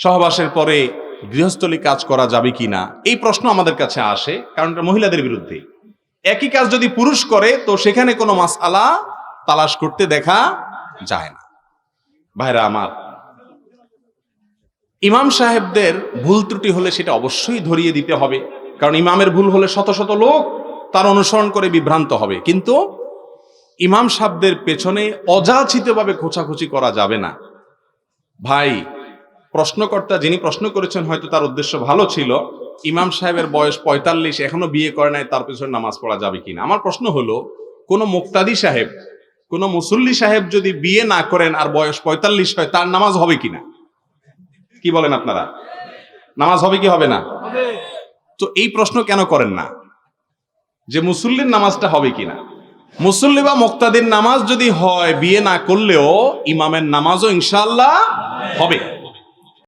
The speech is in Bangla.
সহবাসের পরে গৃহস্থলী কাজ করা যাবে কিনা, এই প্রশ্ন আমাদের কাছে আসে, কারণ এটা মহিলাদের বিরুদ্ধে। একই কাজ যদি পুরুষ করে তো সেখানে কোনো মাসআলা তালাশ করতে দেখা যায় না। ভাইরা আমার, ইমাম সাহেবদের ভুল ত্রুটি হলে সেটা অবশ্যই ধরিয়ে দিতে হবে, কারণ ইমামের ভুল হলে শত শত লোক তার অনুসরণ করে বিভ্রান্ত হবে। কিন্তু ইমাম সাহেবদের পেছনে অযাচিতভাবে খোঁচাখুচি করা যাবে না। ভাই, প্রশ্নকর্তা যিনি প্রশ্ন করেছেন হয়তো তার উদ্দেশ্য ভালো ছিল, ইমাম সাহেবের বয়স ৪৫, এখনো বিয়ে করে নাই, তার পেছনে নামাজ পড়া যাবে কিনা। আমার প্রশ্ন হলো, কোন মুক্তাদি সাহেব, কোন মুসল্লি সাহেব যদি বিয়ে না করেন আর বয়স ৪৫ হয়, তার নামাজ হবে কিনা? কি বলেন আপনারা? নামাজ হবে কি হবে না? তো এই প্রশ্ন কেন করেন না যে মুসল্লির নামাজটা হবে কিনা? মুসল্লি বা মুক্তাদির নামাজ যদি হয়, বিয়ে না করলেও ইমামের নামাজও ইনশাআল্লাহ হবে।